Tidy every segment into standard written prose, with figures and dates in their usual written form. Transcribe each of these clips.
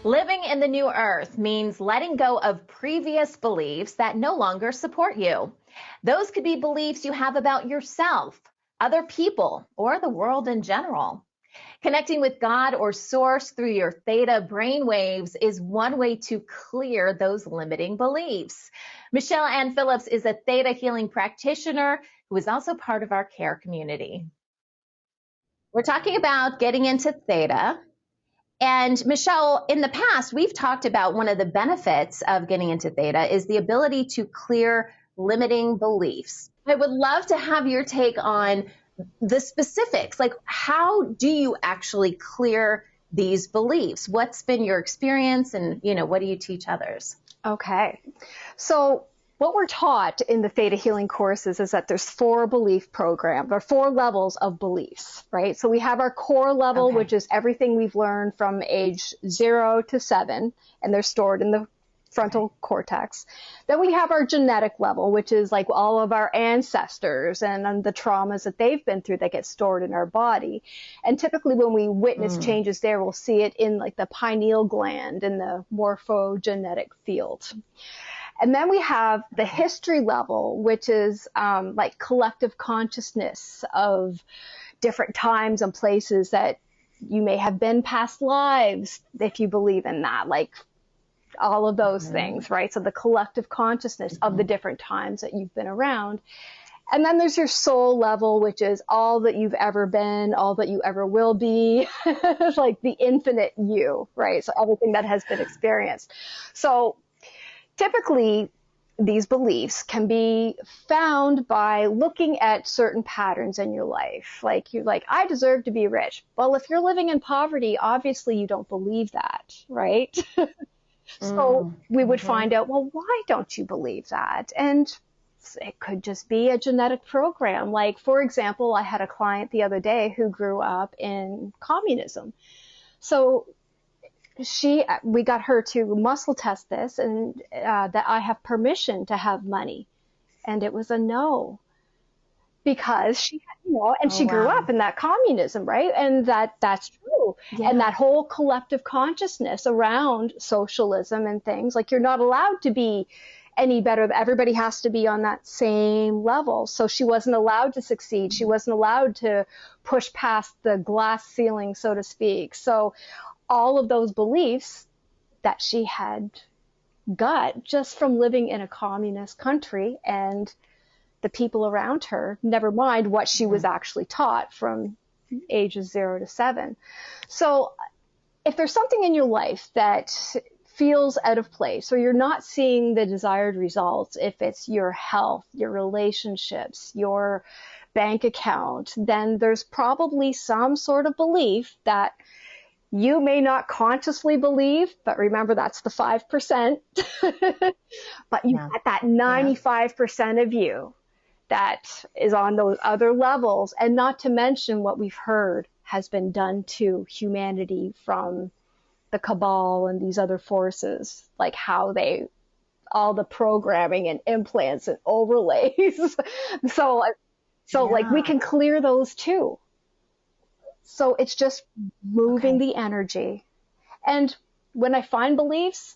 Living in the new earth means letting go of previous beliefs that no longer support you. Those could be beliefs you have about yourself, other people, or the world in general. Connecting with God or source through your theta brainwaves is one way to clear those limiting beliefs. Michelle Ann Phillips is a theta healing practitioner who is also part of our care community. We're talking about getting into theta. And Michelle, in the past, we've talked about one of the benefits of getting into theta is the ability to clear limiting beliefs. I would love to have your take on the specifics, like how do you actually clear these beliefs? What's been your experience and, what do you teach others? Okay. So what we're taught in the Theta Healing courses is that there's 4 belief programs or 4 levels of beliefs, right? So we have our core level, which is everything we've learned from age 0 to 7, and they're stored in the frontal cortex. Then we have our genetic level, which is like all of our ancestors and the traumas that they've been through that get stored in our body. And typically when we witness changes there, we'll see it in like the pineal gland in the morphogenetic field. And then we have the history level, which is like collective consciousness of different times and places that you may have been past lives, if you believe in that, like all of those things, right? So the collective consciousness of the different times that you've been around. And then there's your soul level, which is all that you've ever been, all that you ever will be, like the infinite you, right? So everything that has been experienced. So typically, these beliefs can be found by looking at certain patterns in your life. Like you're like, I deserve to be rich. Well, if you're living in poverty, obviously you don't believe that, right? So we would find out, well, why don't you believe that? And it could just be a genetic program. Like, for example, I had a client the other day who grew up in communism. So we got her to muscle test this and that I have permission to have money. And it was a no. Because she, and she grew up in that communism, right? And that's true. Yeah. And that whole collective consciousness around socialism and things, like you're not allowed to be any better. Everybody has to be on that same level. So she wasn't allowed to succeed. She wasn't allowed to push past the glass ceiling, so to speak. So all of those beliefs that she had got just from living in a communist country and the people around her, never mind what she was actually taught from ages 0 to 7. So if there's something in your life that feels out of place or you're not seeing the desired results, if it's your health, your relationships, your bank account, then there's probably some sort of belief that you may not consciously believe, but remember that's the 5%, but you got that 95% of you that is on those other levels, and not to mention what we've heard has been done to humanity from the cabal and these other forces, like how all the programming and implants and overlays. So like we can clear those too. So it's just moving the energy. And when I find beliefs,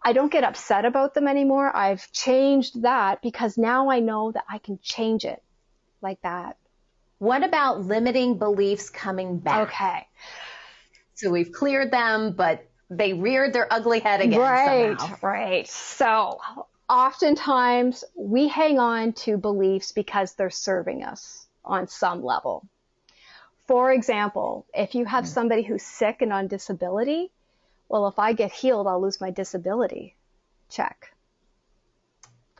I don't get upset about them anymore. I've changed that because now I know that I can change it like that. What about limiting beliefs coming back? Okay. So we've cleared them, but they reared their ugly head again somehow. Right. So oftentimes we hang on to beliefs because they're serving us on some level. For example, if you have somebody who's sick and on disability, well, if I get healed, I'll lose my disability. Check.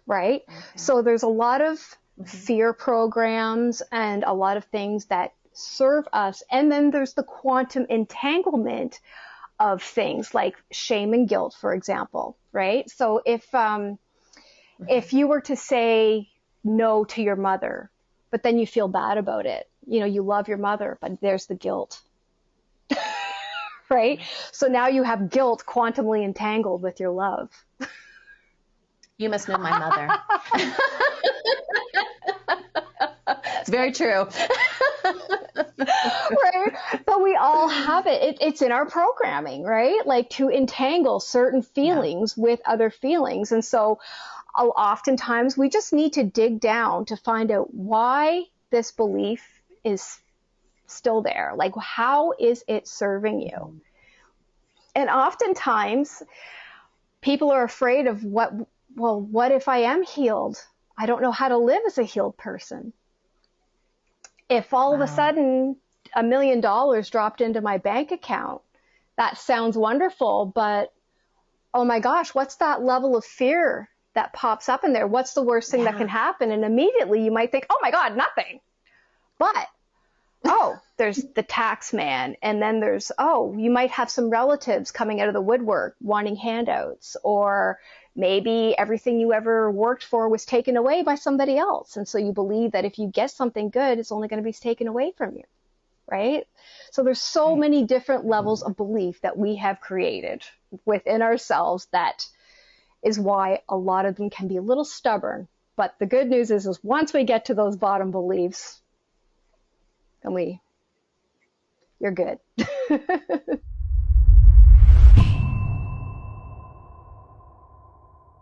Right? Okay. So there's a lot of fear programs and a lot of things that serve us. And then there's the quantum entanglement of things like shame and guilt, for example, right? So if you were to say no to your mother, but then you feel bad about it, you love your mother, but there's the guilt. Right? So now you have guilt quantumly entangled with your love. You must know my mother. It's very true. Right? But we all have it. It's in our programming, right? Like to entangle certain feelings with other feelings. And so oftentimes we just need to dig down to find out why this belief is still there. Like, how is it serving you? And oftentimes people are afraid of what if I am healed? I don't know how to live as a healed person. If all of a sudden $1 million dropped into my bank account, that sounds wonderful, but oh my gosh, what's that level of fear that pops up in there? What's the worst thing that can happen? And immediately you might think, oh my God, nothing. But, there's the tax man. And then there's, you might have some relatives coming out of the woodwork wanting handouts, or maybe everything you ever worked for was taken away by somebody else. And so you believe that if you get something good, it's only going to be taken away from you, right? So there's so many different levels of belief that we have created within ourselves. That is why a lot of them can be a little stubborn. But the good news is once we get to those bottom beliefs, then you're good.